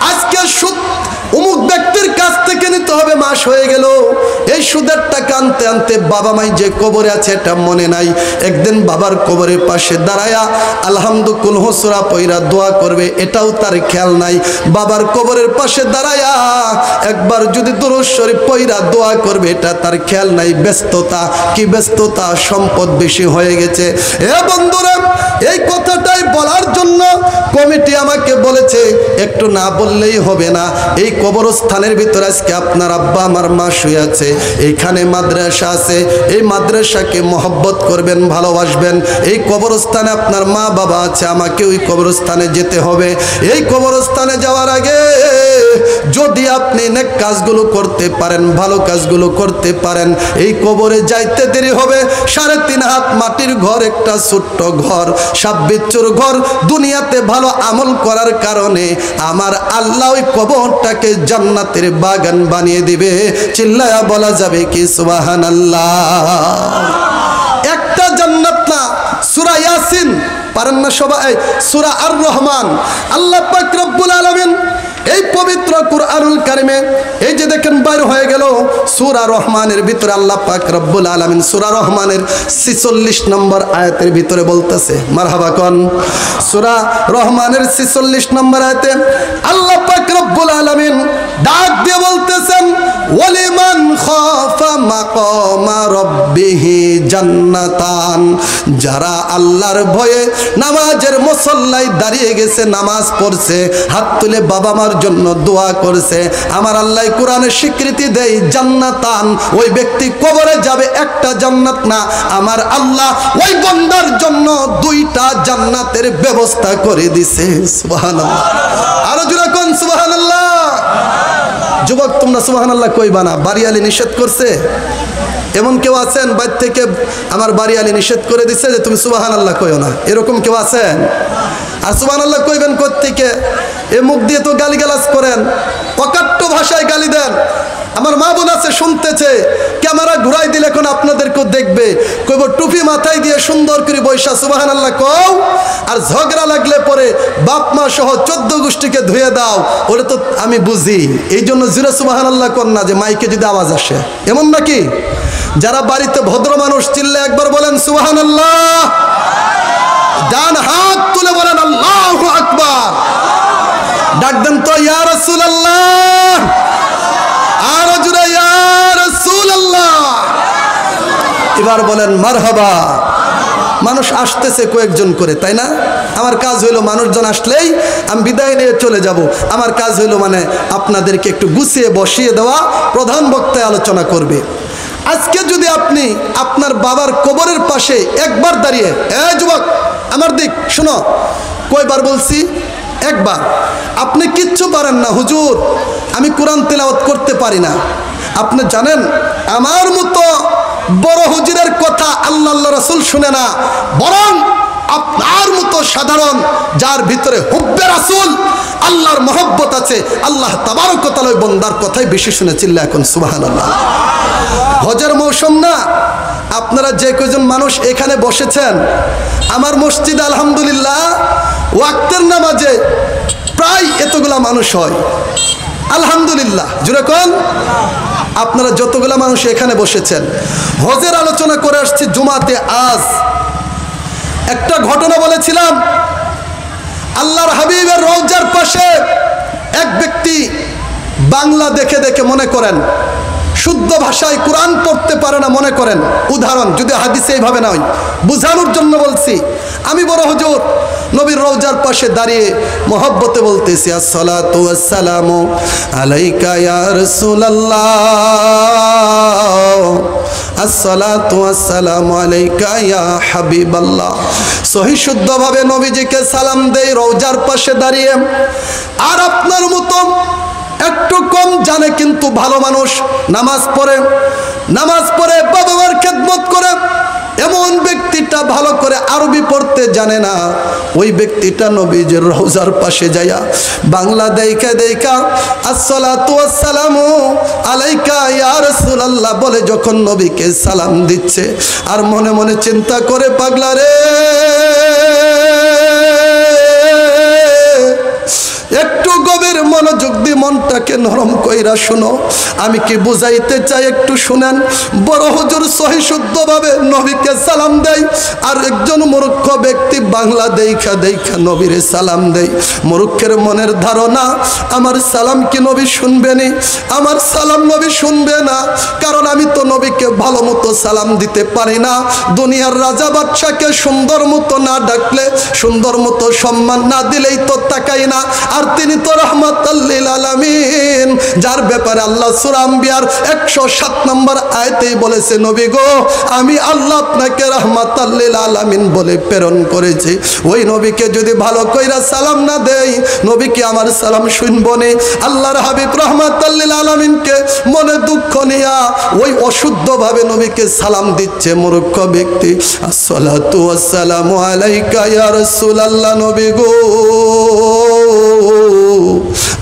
Speaker 1: আজকে সুদ অমুক ব্যক্তির কাছ থেকে থেকে নিতে হবে, মাস হয়ে গেল। এই সুদের টাকা আনতে আনতে বাবা মাই যে কবরে আছে এটা মনে নাই। একদিন বাবার কবরের পাশে দাঁড়ায়া আলহামদুকুল্লাহ সূরা পয়রা দোয়া করবে, এটাও তার খেয়াল নাই। বাবার কবরের পাশে দাঁড়ায়া একবার যদি দুরূদ শরীফ পয়রা দোয়া করবে, এটা তার খেয়াল নাই। ব্যস্ততা, কি ব্যস্ততা, সম্পদ বেশি হয়ে গেছে। এ বন্ধুরা, এই কথাটাই বলার জন্য কমিটি আমাকে বলেছে একটু না বললেই হবে না। এই কবরস্থানের ভিতরে আজকে আপনার আব্বা আমার মা শুয়ে আছে, এইখানে মাদ্রাসা আছে, এই মাদ্রাসাকে মহব্বত করবেন, ভালোবাসবেন। এই কবরস্থানে আপনার মা বাবা আছে, আমাকে ওই কবরস্থানে যেতে হবে। এই কবরস্থানে যাওয়ার আগে যদি আপনি নেক কাজগুলো করতে পারেন, ভালো কাজগুলো করতে পারেন, এই কবরে যাইতে দেরি হবে। 3.5 হাত মাটির ঘর, একটা ছোট্ট ঘর, সাপ বিচ্ছুর ঘর। দুনিয়াতে ভালো আমল করার কারণে আমার আল্লাহ ওই কবরটাকে জান্নাতের বাগান বানিয়ে দিবে। চিল্লায়া বলা যাবে কি সুবহানাল্লাহ? একটা জান্নাত না, সূরা ইয়াসিন পারেন না সবাই? সূরা আর রহমান, আল্লাহ পাক রব্বুল আলামিন এই পবিত্র কুরআনুল কারিমে এই যে দেখেন বাইর হয়ে গেল সূরা রহমানের ভিতরে আল্লাহ পাক রব্বুল আলামিন সূরা রহমানের 46 নম্বর আয়াতের ভিতরে বলতেছে, মারহাবা কোন। সূরা রহমানের 46 নম্বর আয়াতে আল্লাহ পাক রব্বুল আলামিন ডাক দিয়ে বলতেছেন, ওয়ালিমান খাফা মাকামা রাব্বিহি জান্নাতান। যারা আল্লাহর ভয়ে নামাজের মুসল্লায় দাঁড়িয়ে গেছে, নামাজ পড়ছে, হাত তুলে বাবা মার জন্য দোয়া করছে, আমার আল্লাহ কোরআনে স্বীকৃতি দেয় জান্নাতান। ওই ব্যক্তি কবরে যাবে, একটা জান্নাত না, আমার আল্লাহ ওই বান্দার জন্য 2টা জান্নাতের ব্যবস্থা করে দিছে। সুবহানাল্লাহ, আরো জোরে কোন সুবহানাল্লাহ। যুবক তোমরা সুবহানাল্লাহ কইবা না? বাড়িয়ালি নিষেধ করছে? এমন কেউ আছেন বাইর থেকে আমার বাড়িয়ালি নিষেধ করে দিচ্ছে যে তুমি সুবহানাল্লাহ কইও না, এরকম কেউ আছেন? আর সুবহানাল্লাহ কইবেন কোত্থেকে? এ মুখ দিয়ে তো গালিগালাজ করেন, অকাট্য ভাষায় গালি দেন। আমার মা বোন আছে শুনতেছে, ক্যামেরা ঘুরাই দিলে এখন আপনাদেরকেও দেখবে, কইব টুপি মাথায় দিয়ে সুন্দর করে বৈশা সুবহানাল্লাহ কও, আর ঝগড়া লাগলে পরে বাপ মা সহ 14 গোষ্ঠীকে ধুয়ে দাও। ওটা তো আমি বুঝি, এই জন্য জোরে সুবহানাল্লাহ কর না যে মাইকে যদি আওয়াজ আসে, এমন নাকি? যারা বাড়িতে ভদ্র মানুষ চিল্লে একবার বলেন সুবহানাল্লাহ, ডান হাত তুলে বলেন আল্লাহু আকবার, ডাক দেন তো ইয়া রাসূলুল্লাহ, আরো জোরে ইয়া রাসূলুল্লাহ। এবার বলেন মারহাবা। মানুষ আসতেছে কয়েকজন করে, তাই না? আমার কাজ হইলো মানুষজন আসলেই আমি বিদায় নিয়ে চলে যাব। আমার কাজ হইলো মানে আপনাদেরকে একটু গুছিয়ে বসিয়ে দেওয়া, প্রধান বক্তায় আলোচনা করবে। আজকে যদি আপনি আপনার বাবার কবরের পাশে একবার দাঁড়িয়ে, এই যুবক আমার দিক শোনো, কয়বার বলছি? একবার। আপনি কিচ্ছু পারেন না, হুজুর আমি কোরআন তেলাওয়াত করতে পারি না। আপনি জানেন আমার মতো বড় হুজুরের কথা আল্লাহ রাসূল শুনে না, বরং আপনার মতো সাধারণ যার ভিতরে হুব্বে রাসূল, আল্লাহর মহব্বত আছে, আল্লাহ তাবারক ওয়া তাআলা ওই বান্দার কথাই বেশি শুনে। চিল্লা এখন সুবহানাল্লাহ। হজের মৌসুম না, আপনারা যে কয়জন মানুষ এখানে বসেছেন, আমার মসজিদে আলহামদুলিল্লাহ ওয়াক্তের নামাজে প্রায় এতগুলা মানুষ হয় আলহামদুলিল্লাহ। জুড়ে কোন? আপনারা যতগুলা মানুষ এখানে বসেছেন, হজের আলোচনা করে আসছি জুমাতে। আজ একটা ঘটনা বলেছিলাম, আল্লাহর হাবিবের রওজার পাশে এক ব্যক্তি বাংলা দেখে দেখে মনে করেন শুদ্ধ ভাষায় কোরআন পড়তে পারে না, মনে করেন, উদাহরণ যদি হাদিসে এইভাবে নয়, বুঝানোর জন্য বলছি। আমি বড় হুজুর নবীর রওজার পাশে দাঁড়িয়ে মহব্বতে বলতেছি, আসসালাতু ওয়াসসালামু আলাইকা ইয়া রাসূলুল্লাহ, আসসালাতু ওয়াসসালামু আলাইকা ইয়া হাবিবাল্লাহ। সহি শুদ্ধভাবে নবীজিকে সালাম দেই রওজার পাশে দাঁড়িয়ে। আর আপনার মতো একটু কম জানে কিন্তু ভালো মানুষ, নামাজ পড়ে বাবা মার খেদমত করে, এমন ব্যক্তিটা ভালো করে আরবি পড়তে জানে না, ওই ব্যক্তিটা নবীজির রওজার পাশে যায়া বাংলা দেখা আসসালাতু ওয়াসসালামু আলাইকা ইয়া রাসূলুল্লাহ বলে যখন নবীকে সালাম দিচ্ছে, আর মনে মনে চিন্তা করে, পাগলা রে, একটু গভীর মনোযোগ দিয়ে মনটাকে দিলকে নরম কইরা শুনো। আমি কি বুঝাইতে চাই একটু শুনেন। বড় হুজুর সহি শুদ্ধভাবে নবীকে সালাম দেয়, আর একজন মূর্খ ব্যক্তি বাংলা দেখা দেখা নবীরে সালাম দেয়। মূর্খের মনের ধারণা আমার সালাম কি নবী শুনবেনি, আমার সালাম নবী শুনবে না, কারণ আমি তো নবীকে ভালো মতো সালাম দিতে পারি না। দুনিয়ার রাজা বাদশাকে সুন্দর মতো না ডাকলে, সুন্দর মতো সম্মান না দিলেই তো তাকাই না। আর তিনি তো রাহমাতাল লিল আলামিন, যার ব্যাপারে আল্লাহ সূরা আম্বিয়ার 107 নম্বর আয়াতেই বলেছে, নবী গো আমি আল্লাহ আপনাকে রাহমাতাল লিল আলামিন বলে প্রেরণ করেছি। ওই নবীকে যদি ভালো কইরা সালাম না দেই, নবী কি আমার সালাম শুনবো নে? আল্লাহর হাবিব রাহমাতাল লিল আলামিনকে মনে দুঃখ নিয়া ওই অশুদ্ধভাবে নবীকে সালাম দিচ্ছে মূর্খ ব্যক্তি। আসসালাতু ওয়াসসালামু আলাইকা ইয়া রাসূলুল্লাহ, নবী গো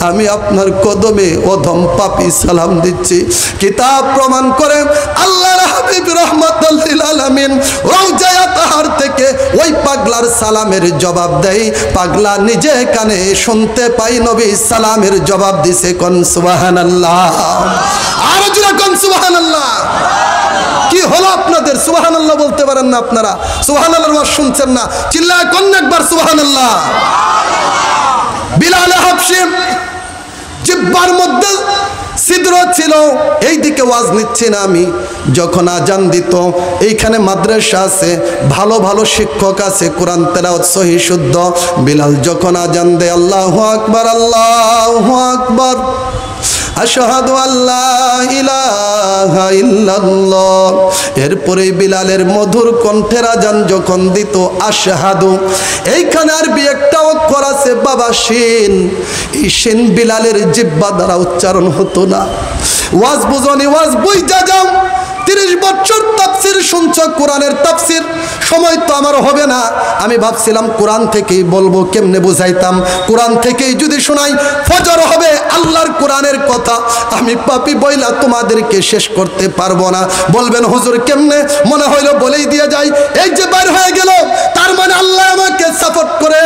Speaker 1: আমি আপনার কদমে অধম পাপী সালাম দিচ্ছি। কিতাব প্রমাণ করে আল্লাহর হাবিব রাহমাতাল লিল আলামিন রওজায়ে তাহার থেকে ওই পাগলার সালামের জবাব দেয়। পাগলা নিজে কানে শুনতে পাই নবী সালামের জবাব দিছে। কোন সুবহানাল্লাহ, আর জোরে কোন সুবহানাল্লাহ। কি হলো আপনাদের? সুবহানাল্লাহ বলতে পারেন না আপনারা? সুবহানাল্লাহর ওয়াজ শুনছেন না? চিল্লায় কোন একবার সুবহানাল্লাহ। বিলাল হাবশী জিহ্বার মধ্যে ছিদ্র ছিল, এই দিকে ওয়াজ নিচ্ছি না আমি। যখন আজান দিত, এইখানে মাদ্রাসা আছে, ভালো ভালো শিক্ষক আছে, কোরআন তেলাওয়াত সহি শুদ্ধ। বিলাল যখন আজান দেয় আল্লাহু আকবার আল্লাহু আকবার আশহাদু আল্লা ইলাহা ইল্লাল্লাহ, এরপরে বিলালের মধুর কণ্ঠের আজান যখন দিত আশহাদু, এইখানে আরবি একটা অক্ষর আছে বাবা শিন, এই শিন বিলালের জিহ্বা দ্বারা উচ্চারণ হতো না। ওয়াজ বুঝনি, ওয়াজ বুঝা যাও। 30 বছর তাফসীর শুনছো, কোরআনের তাফসীর, সময় তো আমার হবে না। আমি ভাবছিলাম কোরআন থেকেই বলবো, কেমনে বুঝাইতাম। কোরআন থেকেই যদি শোনাই ফজর হবে আল্লাহর কোরআনের কথা। আমি পাপী বইলা তোমাদেরকে শেষ করতে পারবো না। বলবেন হুজুর কেমনে? মনে হইলো বলেই দিয়ে যাই। এই যে বাইর হয়ে গেল, তার মানে আল্লাহ আমাকে সাপোর্ট করে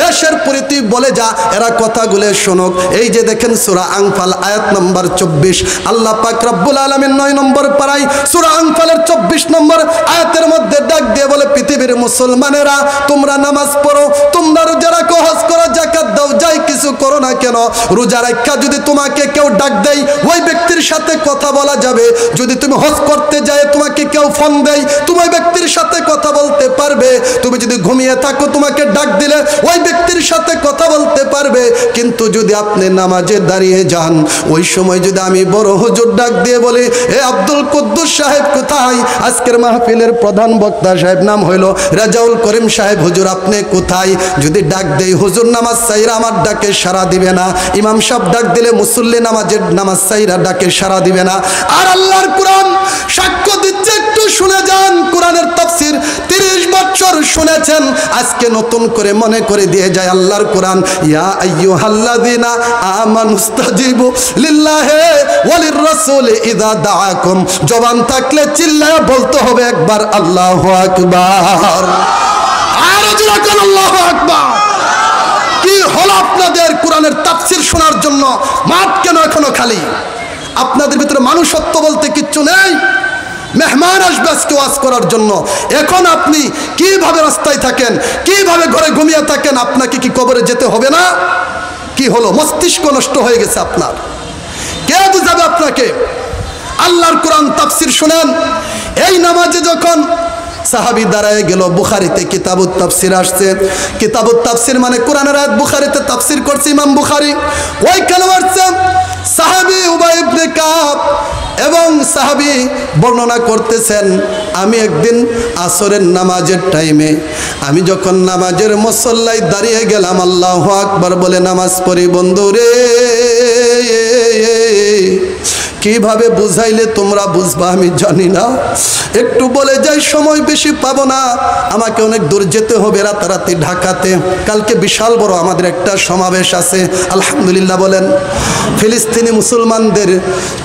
Speaker 1: এসের পরে তুই বলে যা, এরা কথাগুলো শোনক। এই যে দেখেন সূরা আনফাল আয়াত নম্বর 24, আল্লাহ পাক রব্বুল আলামিন 9 নম্বর পারায় সূরা আনফালের 24 নম্বর আয়াতের মধ্যে ডাক দিয়ে বলে, পৃথিবীর মুসলমানেরা তোমরা নামাজ পড়ো, তোমরা রোজা রাখো, হজ করো, যাকাত দাও, যাই কিছু করো না কেন, রোজা রাখা যদি তোমাকে কেউ ডাক দেয় ওই ব্যক্তির সাথে কথা বলা যাবে। যদি তুমি হজ করতে যায় তোমাকে কেউ ফোন দেয়, তুমি ওই ব্যক্তির সাথে কথা বলতে পারবে। তুমি যদি ঘুমিয়ে থাকো তোমাকে ডাক দিলে ওই ব্যক্তির সাথে কথা বলতে পারবে। কিন্তু যদি আপনি নামাজে দাঁড়িয়ে যান, ওই সময় যদি আমি বড় হুজুর ডাক দিয়ে বলি, এ আব্দুল কুদ্দুস সাহেব কোথায়? আজকের মাহফিলের প্রধান বক্তা সাহেব নাম হইল রাজাউল করিম সাহেব, হুজুর আপনি কোথায়? যদি ডাক দেই হুজুর নামাজ সাইরা আমার ডাকে সাড়া দিবে না। ইমাম সাহেব ডাক দিলে মুসল্লি নামাজ সাইরা ডাকে সাড়া দিবে না। আর আল্লাহর কোরআন সাক্ষ্য দিচ্ছে, একটু শুনে যান। কোরআনের তাফসীর 30 বছর শুনেছেন, আজকে নতুন করে মনে করে দিয়ে যায় আল্লাহর কোরআন। ইয়া আইয়ুহাল্লাযিনা আমানুস্তাজিবু লিল্লাহি ওয়ালির রাসূল ইযা দাআকুম, জবান থাকলে চিল্লায়া বলতে হবে একবার আল্লাহু আকবার। আর জোরে বলেন আল্লাহু আকবার। কি হলো আপনাদের? কোরআনের তাফসীর শোনার জন্য মাঠ কেন এখনো খালি? আপনাদের ভিতরে মানুষত্ব বলতে কিচ্ছু নেই। মেহমান আসবে আজকে ওয়াজ করার জন্য, এখন আপনি কিভাবে রাস্তায় থাকেন, কিভাবে ঘরে ঘুমিয়ে থাকেন? আপনাকে কি কবরে যেতে হবে না? কি হলো? মস্তিষ্ক নষ্ট হয়ে গেছে আপনার। কে বুঝাবে আপনাকে? আল্লাহর কোরআন তাফসীর শুনেন। এই নামাজে যখন সাহাবী দাঁড়ায় গেল, বুখারীতে কিতাবুত তাফসীর আসছে। কিতাবুত তাফসীর মানে কোরআনের আয়াত বুখারীতে তাফসীর করছে ইমাম বুখারী। ওইখানে আসছে সাহাবী উবাই ইবনে কাব এবং সাহাবী বর্ণনা করতেছেন, আমি একদিন আসরের নামাজের টাইমে আমি যখন নামাজের মুসল্লায় দাঁড়িয়ে গেলাম, আল্লাহু আকবার বলে নামাজ পড়ি। বন্ধুরে কিভাবে বুঝাইলে তোমরা বুঝবা আমি জানি না, একটু বলে যাই, সময় বেশি পাবো না, আমাকে অনেক দূর যেতে হবে রাতারাতি ঢাকাতে। কালকে বিশাল বড় আমাদের একটা সমাবেশ আছে, আলহামদুলিল্লাহ বলেন।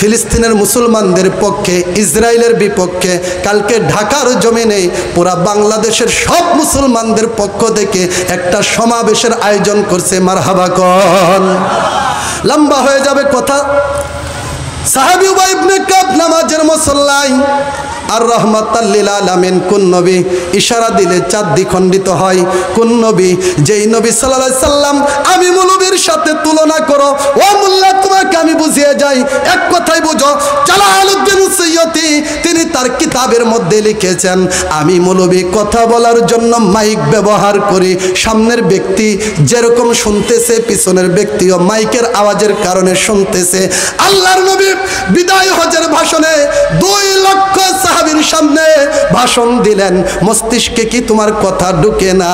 Speaker 1: ফিলিস্তিনের মুসলমানদের পক্ষে, ইসরায়েলের বিপক্ষে কালকে ঢাকার জমিনে পুরা বাংলাদেশের সব মুসলমানদের পক্ষ থেকে একটা সমাবেশের আয়োজন করছে। মারহাবা কোন। লম্বা হয়ে যাবে কথা। সাহাবী উবাই ইবনে কাব নামাজের মুসল্লায় আর রাহমাতাল লিল আলামিন কোন নবী ইশারা দিলে চাঁদ দ্বিখণ্ডিত হয়? কোন নবী? যেই নবী সাল্লাল্লাহু আলাইহি সাল্লাম আমি মৌলবীর সাথে তুলনা করো, ও মোল্লা তোমাকে আমি বুঝিয়ে যাই, এক কথাই বুঝো। জালালউদ্দিন সৈয়দী তিনি তার কিতাবের মধ্যে লিখেছেন, আমি মৌলবী কথা বলার জন্য মাইক ব্যবহার করি, সামনের ব্যক্তি যেরকম শুনতেছে পিছনের ব্যক্তিও মাইকের আওয়াজের কারণে শুনতেছে। আল্লাহর নবী বিদায় হজের ভাষণে 2 লক্ষ সাহাবীর সামনে ভাষণ দিলেন, মস্তিষ্কে কি তোমার কথা ঢুকে না?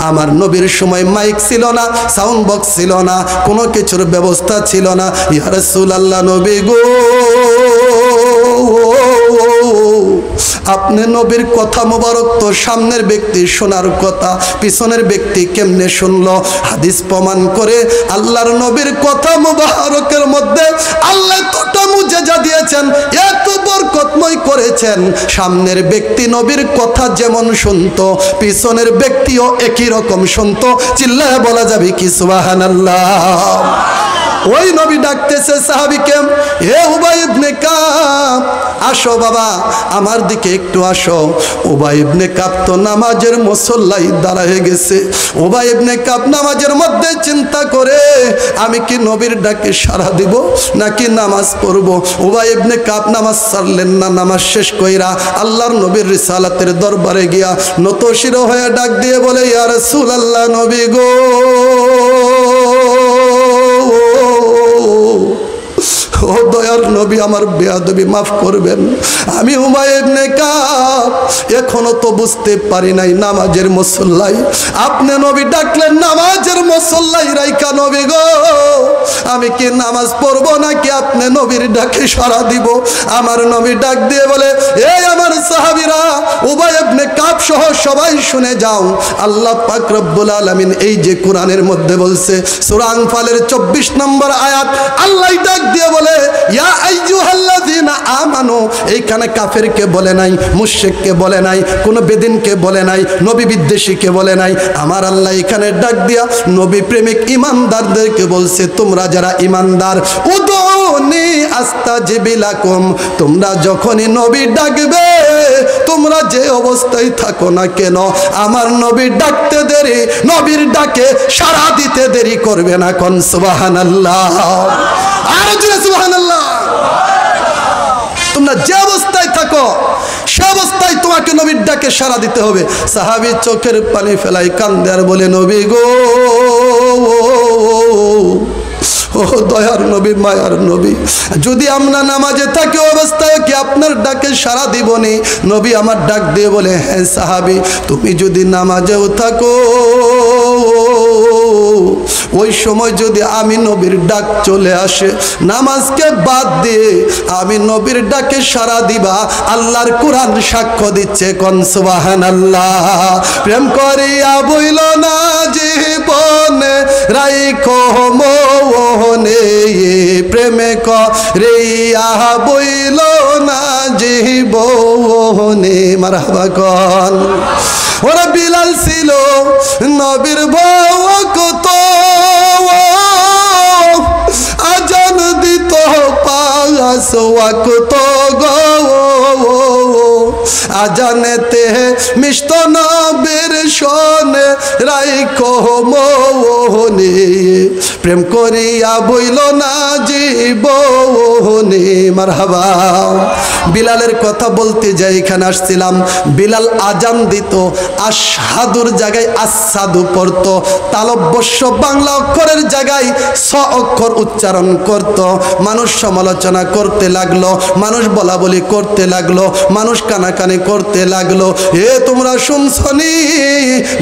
Speaker 1: আমার নবীর সময় মাইক ছিল না, সাউন্ড বক্স ছিল না, কোনো কিছুর ব্যবস্থা ছিল না। ইয়া রাসূলুল্লাহ নবী গো, আপনি নবীর কথা মোবারক তো সামনের ব্যক্তি শোনার কথা, পিছনের ব্যক্তি কেমনে শুনলো? হাদিস প্রমাণ করে আল্লাহর নবীর কথা মোবারকের মধ্যে আল্লাহ এতটা মুজিজা দিয়েছেন, এত বরকতময় করেছেন। সামনের ব্যক্তি নবীর কথা যেমন শুনতো, পিছনের ব্যক্তিও একই রকম শুনতো। চিল্লায় বলা যাবে কি সুবহানাল্লাহ? ওই নবী ডাকতেছে সাহাবীকে, হে উবাই ইবনে কাব, আসো বাবা আমার দিকে একটু আসো। উবাই ইবনে কাব তো নামাজের মুসল্লায় দাঁড়ায় গেছে। উবাই ইবনে কাব নামাজের মধ্যে চিন্তা করে, আমি কি নবীর ডাকে সাড়া দিব নাকি নামাজ পড়ব? উবাই ইবনে কাব নামাজ ছাড়লেন না, নামাজ শেষ কইরা আল্লাহর নবীর রিসালাতের দরবারে গিয়া নত শির হয়ে ডাক দিয়ে বলে, ইয়া রাসূলুল্লাহ নবী গো, ও দয়ার নবী আমার বেয়াদবি মাফ করবেন। আমি উবাই ইবনে কাব এখনো তো বুঝতে পারি নাই নামাজের মুসল্লায় আপনি নবী ডাকলেন, নামাজের মুসল্লায় রাইকা নবী গো, আমি কি নামাজ পড়ব নাকি আপনি নবীর ডাকে সাড়া দিব? আমার নবী ডাক দিয়ে বলে, এই আমার সাহাবীরা, উবাই ইবনে কাব সহ সবাই শুনে যাও। আল্লাহ পাক রব্বুল আলামিন এই যে কোরআনের মধ্যে বলছে, সূরা আনফালের 24 নম্বর আয়াত, আল্লাহ ডাক দিয়ে বলে, ইয়া আইয়ুহাল্লাযীনা আমানু, এইখানে কাফেরকে বলে নাই, মুশরিককে বলে নাই, কোন বেদিনকে বলে নাই, নবী বিদ্বেষীকে বলে নাই। আমার আল্লাহ এখানে ডাক দিয়া নবী প্রেমিক ইমানদারদেরকে বলছে, তোমরা যারা ইমানদার, উদুনি আস্তাজিব লাকুম, তোমরা যখনই নবী ডাকবে, তোমরা যে অবস্থায় থাকো না কেন, আমার নবী ডাকতে দেরি, নবীর ডাকে সাড়া দিতে দেরি করবে না। কোন সুবহানাল্লাহ? আর জোরে সুবহানাল্লাহ। তোমরা যে অবস্থায় থাকো সে অবস্থায় তোমাকে নবীর ডাকে সাড়া দিতে হবে। সাহাবী চোখের পানি ফেলাই কান্দে আর বলে, নবী গো, ও দয়ার নবী, মায়ার নবী, যদি আমরা নামাজে থাকি অবস্থায় কি আপনার ডাকে সাড়া দিবনি? নবী আমার ডাক দিয়ে বলে, হ্যাঁ সাহাবী, তুমি যদি নামাজেও থাকো, ওই সময় যদি আমি নবীর ডাক চলে আসে, নামাজকে বাদ দিয়ে আমি নবীর ডাকে সাড়া দিবা। আল্লাহর কোরআন সাক্ষ্য দিচ্ছে, কোন সুবহানাল্লাহ। প্রেম করিয়া বইল না জীবনে রাইখো মনে, প্রেমে করিয়া বইল না জীবনে। মারহাবা কন। ওরা বিলাল ছিল নবীর ভক্ত, আজান দিত পাঁচ ওয়াক্ত গো, আজানেতে মিষ্ট নবীর শোনে রাইখো মনে, প্রেম করিয়া বইল না জীবনে। মারহাবা। বিলালের কথা বলতে যাই, এখানে আসছিলাম, বিলাল আজান দিত, আশহাদুর জায়গায় আসাদু পড়ত, তালব্যস্য বাংলা অক্ষরের জায়গায় স অক্ষর উচ্চারণ করত। মানুষ সমালোচনা করতে লাগলো, মানুষ বলা বলি করতে লাগলো, মানুষ কানাকানি করতে লাগলো। এ তোমরা শুনছনি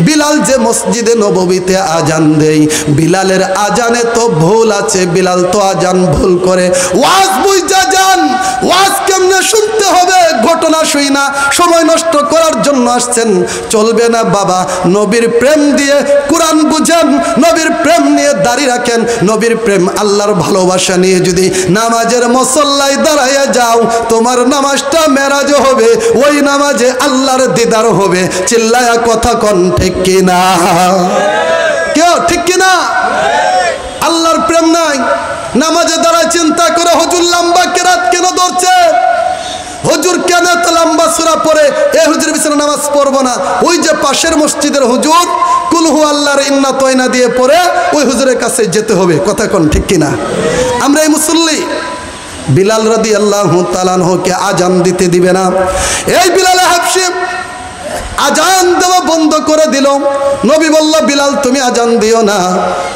Speaker 1: বিলাল যে মসজিদে নববীতে আজান দেই, বিলালের আজানে তো ভুল আছে, বিলাল তো আজান ভুল করে। ওয়াজ বুঝা যান, ওয়াজ কেমনে শুনতে হবে ঘটনা শুই না, সময় নষ্ট করার জন্য আসছেন, চলবে না বাবা। নবীর প্রেম দিয়ে কোরআন বুঝেন, নবীর প্রেম নিয়ে দাঁড়িয়ে রাখেন, নবীর প্রেম আল্লাহর ভালোবাসা নিয়ে যদি নামাজের মুসল্লায় দাঁড়াইয়া যাও, তোমার নামাজটা মেরাজ হবে, ওই নামাজে আল্লাহর দিদার হবে। চিল্লায়া কথা কন ঠিক কিনা? কেউ ঠিক কিনা? আল্লাহর প্রেম নাই, নামাজে দাঁড়ায় চিন্তা করে হুজুর লম্বা কেরাত কেন ধরছে, হুজুর কেন এত লম্বা সূরা পড়ে, এই হুজুর পিছনে নামাজ পড়বো না। ওই যে পাশের মসজিদের হুজুর কুল হু আল্লাহর ইন্না তয়না দিয়ে পড়ে ওই হুজুরের কাছে যেতে হবে। কথা কোন ঠিক কিনা? আমরা এই মুসল্লি বিলাল রাদিয়াল্লাহু তাআলা আনহুকে আজান দিতে দিবে না। এই বিলাল হাবশী আজান দেওয়া বন্ধ করে দিল। নবী বলল, বিলাল তুমি আজান দিও না।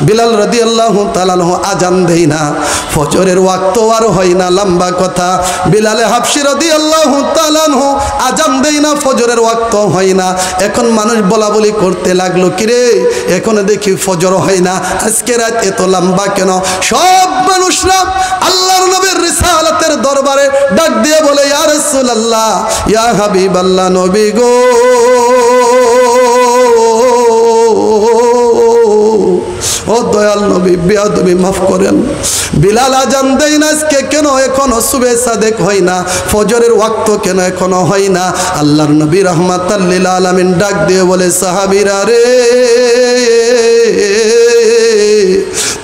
Speaker 1: বিলাল রাদিয়াল্লাহু তাআলা আনহু আজান দেই না। ফজরের ওয়াক্ত আর হয় না, লম্বা কথা। বিলাল হাবশী রাদিয়াল্লাহু তাআলা আনহু আজান দেই না, ফজরের ওয়াক্ত হয় না। এখন মানুষ বলা বলি করতে লাগলো, কিরে এখন দেখি ফজর হয় না, আজকে রাত এত লম্বা কেন? সব মানুষরা আল্লাহর নবীর রিসালাতের দরবারে ডাক দিয়ে বলে, ইয়া রাসূলুল্লাহ, ইয়া হাবিবাল্লাহ, নবী গো, ও দয়াল নবী, বেয়াদবি মাফ করেন। বিলাল আজান দেয় না আজকে কেন, এখনো সুবে সাদেক হয় না, ফজরের ওয়াক্ত কেন এখনো হয় না? আল্লাহর নবী রাহমাতাল লিল আলামিন ডাক দিয়ে বলে, সাহাবীরা রে,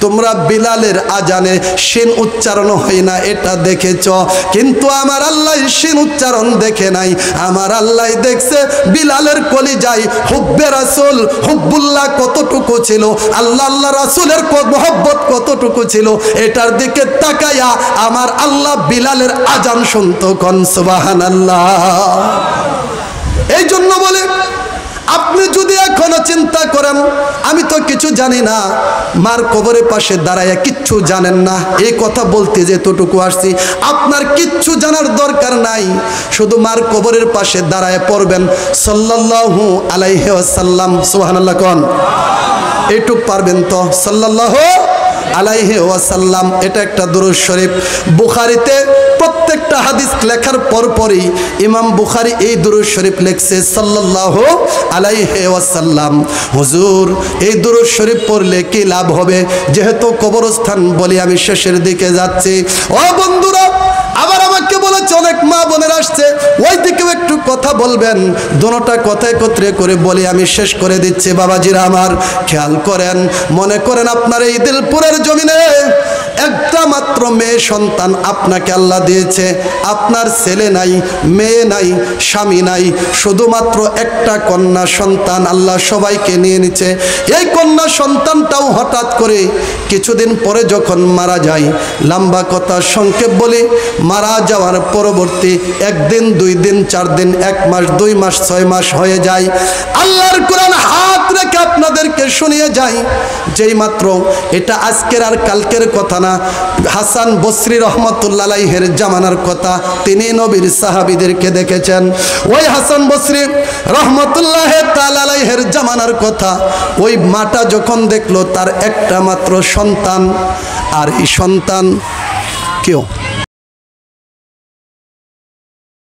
Speaker 1: তোমরা বিলালের আজানে শিন উচ্চারণ হয় না এটা দেখেছ, কিন্তু আমার আল্লাহ শিন উচ্চারণ দেখে নাই। আমার আল্লাহ দেখছে বিলালের কলিজায় হুব্বে রাসূল, হুব্বুল্লাহ কতটুকু ছিল, আল্লাহ আল্লাহ রাসূলের মহব্বত কতটুকু ছিল, এটার দিকে তাকায়া আমার আল্লাহ বিলালের আজান শুনতো। কোন সুবহানাল্লাহ। এই জন্য বলে, আপনি যদি এখনো চিন্তা করেন আমি তো কিছু জানি না, মার কবরের পাশে দাঁড়ায় কিচ্ছু জানেন না, এই কথা বলতে যেতটুকু আসছি, আপনার কিচ্ছু জানার দরকার নাই। শুধু মার কবরের পাশে দাঁড়ায় পড়বেন সাল্লাল্লাহু আলাইহি ওয়াসাল্লাম, সুবহানাল্লাহ কোন, এইটুক পারবেন তো? সাল্লাল্লাহু আলাইহি ওয়াসাল্লাম, এটা একটা দুরূদ শরীফ। বুখারীতে প্রত্যেকটা হাদিস লেখার পরপরই ইমাম বুখারী এই দুরূদ শরীফ লিখছে, সাল্লাল্লাহু আলাইহি ওয়াসাল্লাম। হুজুর এই দুরূদ শরীফ পড়লে কি লাভ হবে? যেহেতু কবরস্থান বলি আমি শেষের দিকে যাচ্ছি, ও বন্ধুরা আবার আমাকে বলেছে অনেক মা বোনের আসছে, ওই দিকেও একটু কথা বলবেন। দুটোটা কথা একত্রে করে বলি, আমি শেষ করে দিচ্ছি। বাবাজিরা আমার খেয়াল করেন, মনে করেন আপনার এই দিলপুরের জমিনে একটা মাত্র মেয়ে সন্তান আপনাকে আল্লাহ দিয়েছে, আপনার ছেলে নাই, মেয়ে নাই, স্বামী নাই, শুধুমাত্র একটা কন্যা সন্তান আল্লাহ সবাইকে নিয়ে নিচ্ছে। এই কন্যা সন্তানটাও হঠাৎ করে কিছুদিন পরে যখন মারা যায়, লম্বা কথা সংক্ষেপ বলি, মারা যাওয়ার পরবর্তী একদিন, 2 দিন, 4 দিন, 1 মাস, 2 মাস, 6 মাস হয়ে যায়। আল্লাহর কোরআন হাত রেখে আপনাদেরকে শুনিয়ে যায়, যেই মাত্র, এটা আজকের আর কালকের কথা না, হাসান বসরি রহমতুল্লাহ আলাইহির জামানার কথা, তিনি নবীর সাহাবীদেরকে দেখেছেন। ওই হাসান বসরি রহমতুল্লাহ তাআলা আলাইহির জামানার কথা, ওই মাটা যখন দেখলো তার একটা মাত্র সন্তান, আর এই সন্তান কেউ